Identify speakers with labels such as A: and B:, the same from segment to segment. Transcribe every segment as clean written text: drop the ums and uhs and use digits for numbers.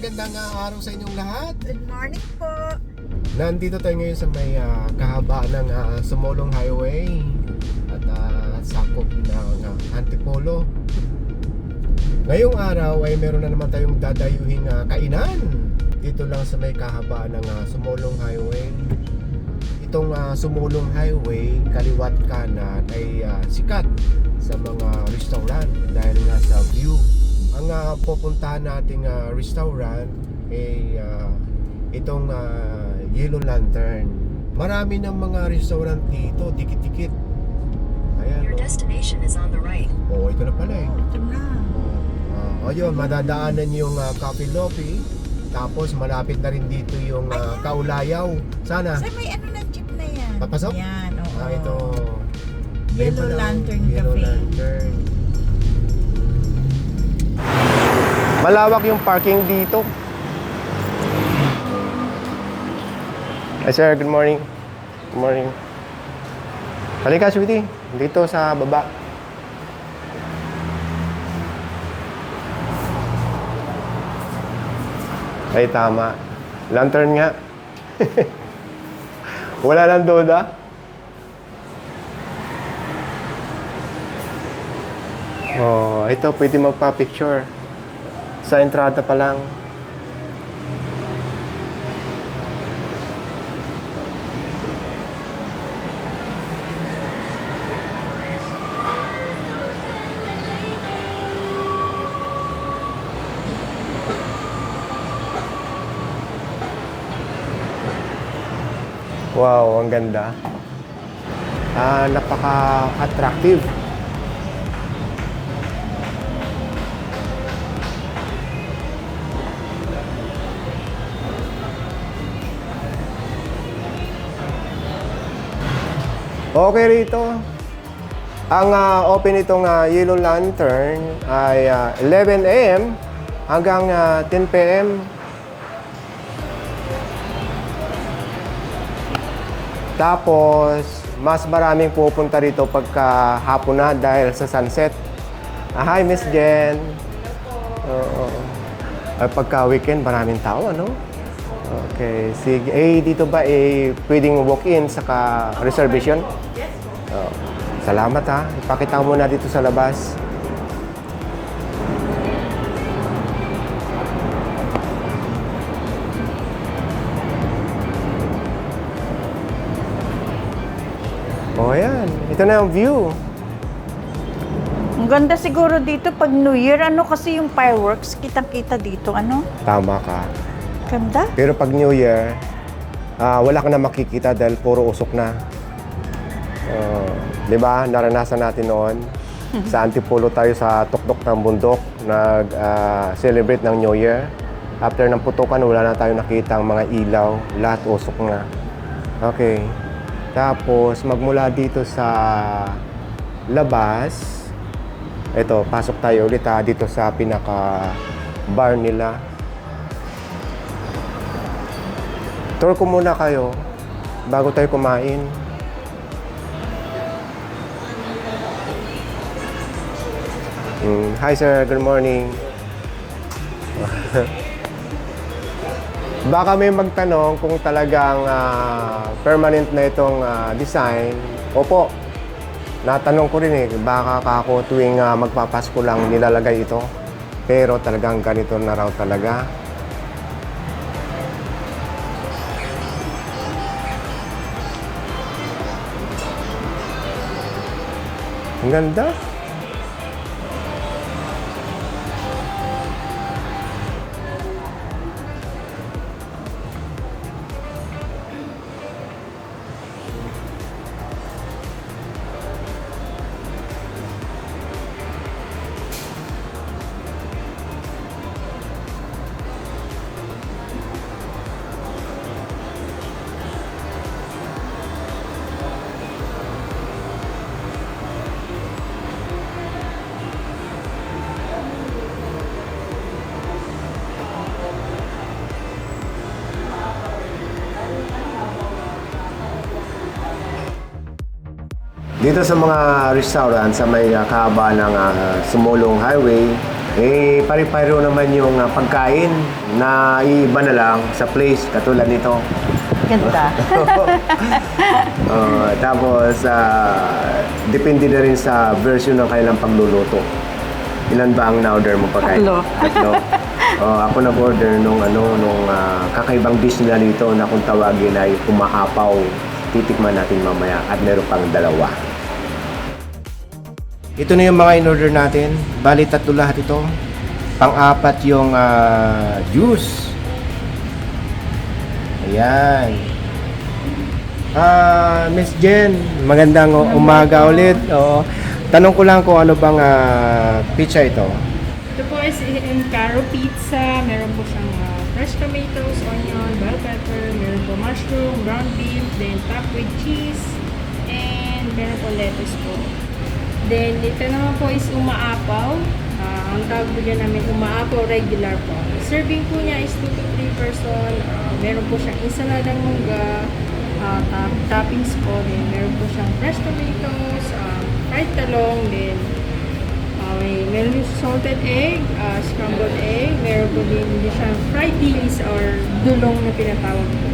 A: magandang araw sa inyong lahat.
B: Good morning po.
A: Nandito tayo ngayon sa may kahabaan ng Sumulong Highway at sakop ng Antipolo. Ngayong araw ay meron na naman tayong dadayuhing kainan dito lang sa may kahabaan ng Sumulong Highway. Itong Sumulong Highway, kaliwat kanan ay sikat sa mga restaurant dahil nga sa view. Ang pupuntahan nating restaurant ay itong Yellow Lantern. Marami ng mga restaurant dito, dikit-dikit. Ayan.
C: Your destination is on the right.
A: Oh, ito na pala eh.
B: Ito na.
A: Ayun, madadaanan yung Cafe Lofi. Tapos malapit na rin dito yung Kaulayaw. Sana.
B: Sir, may ano ng jeep na yan?
A: Papasok?
B: Yan, oo.
A: Ito.
B: Yellow Lantern
A: Yellow
B: Cafe.
A: Lantern. Malawak yung parking dito. Hi sir, good morning. Good morning. Halika, sweetie. Dito sa baba. Ay, tama. Lantern nga. Wala lang duda. Oh, ito pwede magpa-picture. Sa entrada pa lang. Wow, ang ganda. Napaka-attractive. Okay rito. Ang open itong Yellow Lantern ay 11 a.m. hanggang 10 p.m. Tapos, mas maraming pupunta rito pagka hapon na dahil sa sunset. Hi, Miss Jen. Oo. Pagka weekend, maraming tao, ano? Okay. Sige. Dito ba pwedeng walk-in saka reservation?
B: Yes.
A: Salamat ha. Ipakita ko muna dito sa labas. Oh, ayan. Ito na yung view.
B: Ang ganda siguro dito pag New Year, ano kasi yung fireworks, kitang-kita dito, ano?
A: Tama ka.
B: Ganda.
A: Pero pag New Year, wala ka na makikita dahil puro usok na. Di ba? Naranasan natin noon. Sa Antipolo tayo sa tuktok ng bundok, nag-celebrate ng New Year. After ng putukan, wala na tayo nakita ang mga ilaw. Lahat usok na. Okay. Tapos, magmula dito sa labas, ito, pasok tayo ulit dito sa pinaka-bar nila. Tour ko muna kayo bago tayo kumain. Hi sir, good morning. Baka may magtanong kung talagang permanent na itong design. Opo, natanong ko rin baka ako tuwing magpapasko lang nilalagay ito. Pero talagang ganito na raw talaga. Ang ganda. Dito sa mga restaurant sa may kahaba ng Sumulong Highway, Eh, pare-pareho naman yung pagkain na iiba na lang sa place katulad nito.
B: Ganda.
A: Tapos, depende na rin sa version ng kanilang pagluluto. Ilan ba ang na-order mo pagkain?
B: Tatlo.
A: Ako nag-order nung kakaibang dish nila dito na kung tawagin ay umaapaw. Titikman natin mamaya at meron pang dalawa. Ito na yung mga in-order natin. Bali, 3 lahat ito. Pang-apat yung juice. Ayan. Miss Jen, magandang umaga ulit. Oo. Tanong ko lang kung ano bang pizza ito.
D: Ito po is Encaro Pizza. Meron po siyang fresh tomatoes, onion, bell pepper, meron po mushroom, ground beef, then topped with cheese, and meron po lettuce po. Then, ito naman po is umaapaw. Ang tawag po dyan namin, umaapaw regular po. Serving po niya is 2 to 3 person. Meron po siyang ensaladang mungga, toppings po. Then, meron po siyang fresh tomatoes, fried talong, then meron yung salted egg, scrambled egg, meron po din siyang fried dilis or dulong na pinatawag po.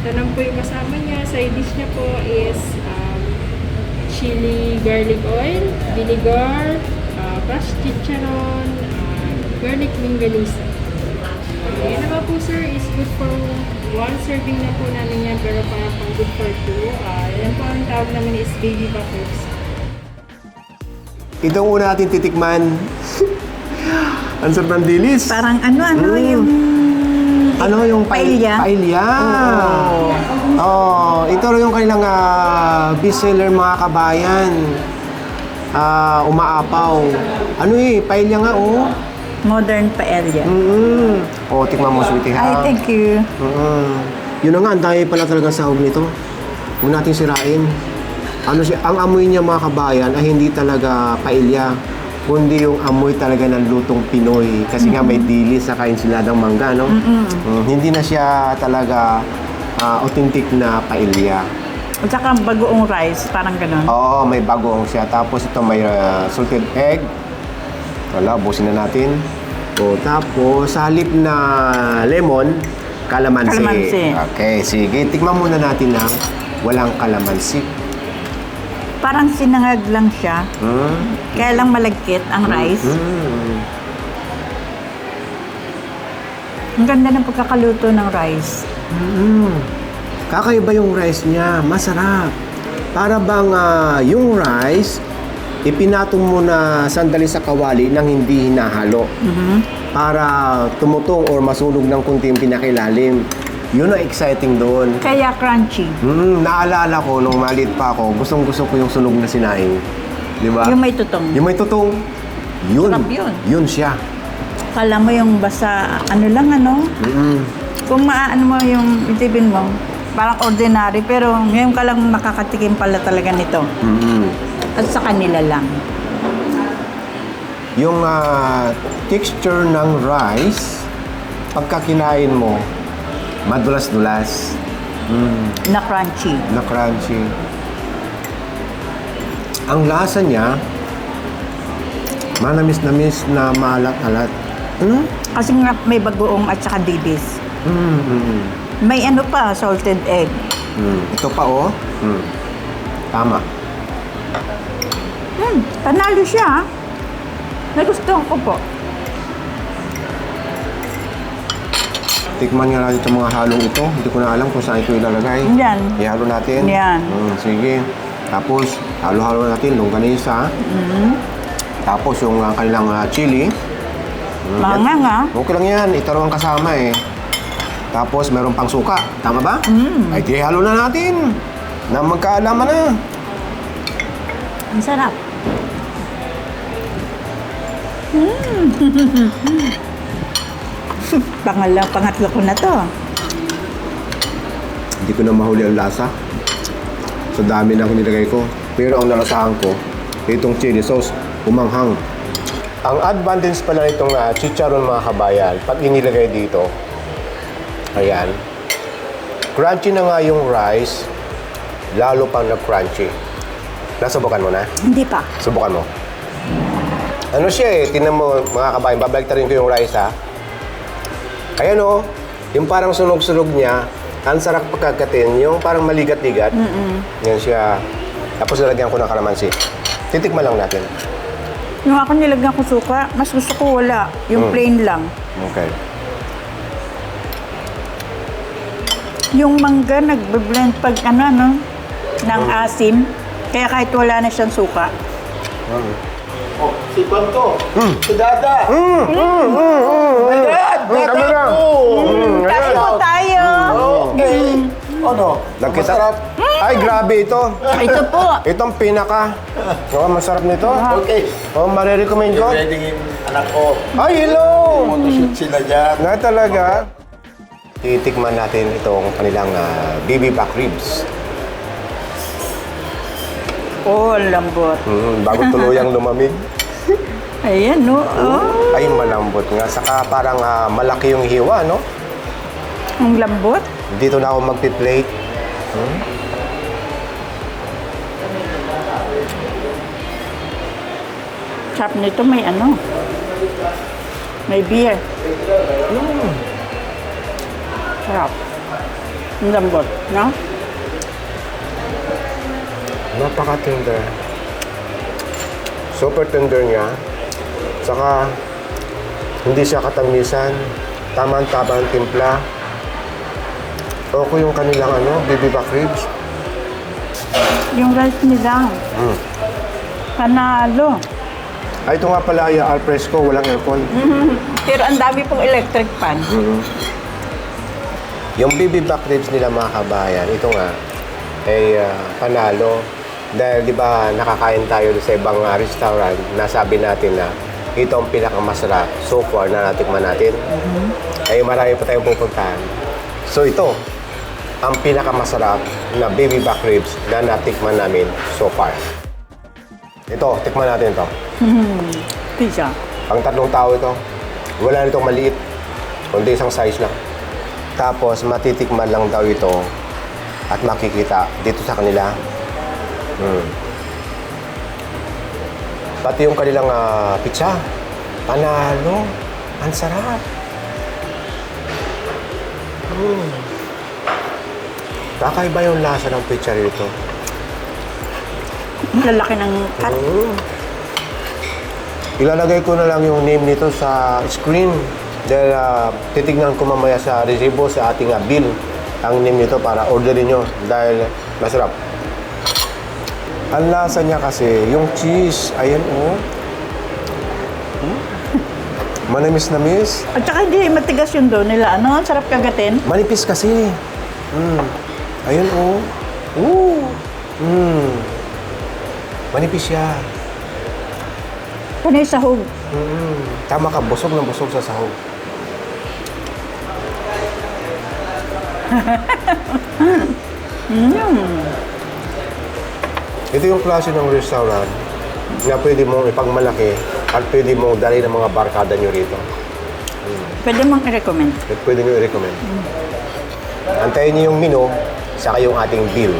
D: Ito lang po yung kasama niya. Side dish niya po is chili garlic oil, vinegar, crushed chicharon, garlic mingalisa. Yan naman po sir is good for 1 serving na po namin yan pero para pang good for 2. Yan po ang tawag namin is baby butters.
A: Itong una natin titikman. Ang sarap ng dilis.
B: Parang yung...
A: Ano yung
B: paella?
A: Paella. Ito rin yung kanilang bestseller mga kabayan. Umaapaw. Paella nga
B: Modern paella.
A: Tikman mo, sweetie,
B: Ay,
A: ha?
B: thank you.
A: Yun na nga, ang dami pala talagang sahog nito. Huwag natin sirain. Ang amoy niya mga kabayan ay hindi talaga paella, kundi yung amoy talaga ng lutong Pinoy. Kasi nga may dilis sa ensaladang mangga, no? Hindi na siya talaga authentic na paella.
B: At saka bagoong rice, parang ganun.
A: Oo, may bagoong siya. Tapos ito may salted egg. Wala, busin na natin. Tapos sa halip na lemon, kalamansi.
B: Kalamansi.
A: Okay, sige. Tikman muna natin ng walang kalamansi.
B: Parang sinangag lang siya. Kaya lang malagkit ang rice. Ang ganda ng pagkakaluto ng rice.
A: Kakaiba yung rice niya. Masarap. Para bang yung rice, ipinatong mo na sandali sa kawali nang hindi hinahalo. Para tumutong or masunog ng kunti yung pinakilalim. Yun ang exciting doon.
B: Kaya crunchy.
A: Naalala ko nung maliit pa ako, gustong-gusto ko yung sunog na sinaing. Di ba?
B: Yung may tutong.
A: Yung may tutong. Yun.
B: Sarap yun.
A: Yun siya.
B: Kala mo yung basta, kung maano mo yung itibin mo, parang ordinary, pero ngayon ka lang makakatikim pala talaga nito. At sa kanila lang.
A: Yung texture ng rice, pagka kinain mo, madulas-dulas.
B: Na crunchy.
A: Na crunchy. Ang lasa niya, manamis-namis na maalat-alat.
B: Kasi nga may bagoong at saka dilis. May salted egg.
A: Ito pa Tama.
B: Panalo siya. Nagustuhan ko po.
A: Tikman nga natin itong mga halong ito. Hindi ko na alam kung saan ito ilalagay.
B: Yan.
A: Ihalo natin.
B: Yan.
A: Sige. Tapos, halo-halo natin longganisa. Tapos, yung kanilang chili.
B: Mga nga.
A: Okay lang yan. Ito rin ang kasama Tapos, meron pang suka. Tama ba? Ay, halo na natin. Na magkaalaman na.
B: Ang sarap. Pangatlo ko na to.
A: Hindi ko na mahuli ang lasa. Sa dami na nilagay ko. Pero ang nalasahan ko, itong chili sauce, umanghang. Ang advantage pala nitong chicharon mga kabayan, pag inilagay dito, ayan, crunchy na nga yung rice, lalo pang na-crunchy. Nasubukan mo na?
B: Hindi pa.
A: Subukan mo. Ano siya eh, tinan mo mga kabayan, babaliktarin ko yung rice ha. Ayan o, yung parang sunog-sunog niya, ang sarap pagkakatin, yung parang maligat-ligat. Yan siya. Tapos nalagyan ko ng kalamansi. Titikman lang natin.
B: Yung ako nilagyan ko suka, mas gusto ko wala. Yung plain lang.
A: Okay.
B: Yung mangga, nagbe-blend pag ng asim. Kaya kahit wala na siyang suka.
E: Oh, si Panto. Si Dada. My God!
A: Kami lang.
B: Tayo po tayo.
E: Okay. Ano?
A: Nagkita. Ay, grabe ito.
B: Ito po.
A: Itong pinaka. Oh, masarap nito.
E: Okay.
A: Oh, marirecommend ko.
E: Wedding anak ko.
A: Ay, hello!
E: Photoshoot sila dyan.
A: Na talaga. Titikman natin itong kanilang BB back ribs.
B: Oh, ang lambot.
A: Bago tuluyang lumamig.
B: Ayan, no? Oh,
A: Ay, malambot nga. Saka parang malaki yung hiwa, no?
B: ang lambot.
A: Dito na ako magpi-plate.
B: Sarap nito, may may beer. Sarap. Ang lambot, no?
A: Napaka-tender. Super tender niya. Saka, hindi siya katamisan. Tamang-tamang timpla. Okay yung kanilang BB back ribs.
B: Yung rice nila. Panalo.
A: Ay, ito nga pala ay al fresco, walang aircon.
B: Pero ang dami pong electric pan.
A: Yung BB back ribs nila mga kabayan, ito nga, ay panalo. Dahil di ba nakakain tayo sa ibang restaurant, nasabi natin na ito ang pinakamasarap so far na natikman natin. Ay marami pa tayong pupuntahan. So ito, ang pinakamasarap na BB back ribs na natikman namin so far. Ito, tikman natin ito.
B: Pizza.
A: Ang tatlong tao ito, wala nitong maliit, kundi isang size lang. Tapos matitikman lang daw ito at makikita dito sa kanila. Pati yung kanilang pizza, panalo, ang sarap. Kakaiba yung lasa ng pizza rito.
B: Ang lalaki ng cut.
A: Ilalagay ko na lang yung name nito sa screen dahil titignan ko mamaya sa resibo sa ating bill ang name nito para orderin nyo dahil masarap. Ang lasa niya kasi, yung cheese, ayan oh. Manamis-namis.
B: At saka hindi matigas yun doon nila. Ang sarap kagatin.
A: Manipis kasi. Ayun oh. Manipis siya.
B: Panay sahog.
A: Tama ka, busog na busog sa sahog. Ito yung klase ng restaurant na pwede mong ipagmalaki at pwede mong dali ng mga barkada nyo rito.
B: Pwede mong i-recommend.
A: At pwede nyo i-recommend. Antayin nyo yung menu, saka yung ating bill.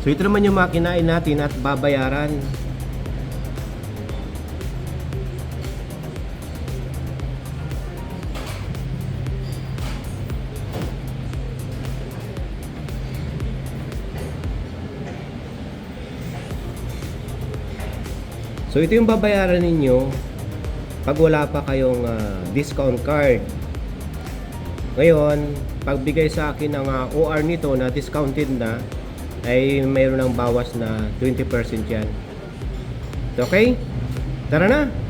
A: So ito naman yung makinain natin at babayaran. So ito yung babayaran ninyo pag wala pa kayong discount card. Ngayon, pagbigay sa akin ng OR nito na discounted na, ay mayroon ng bawas na 20% yan. Okay? Tara na!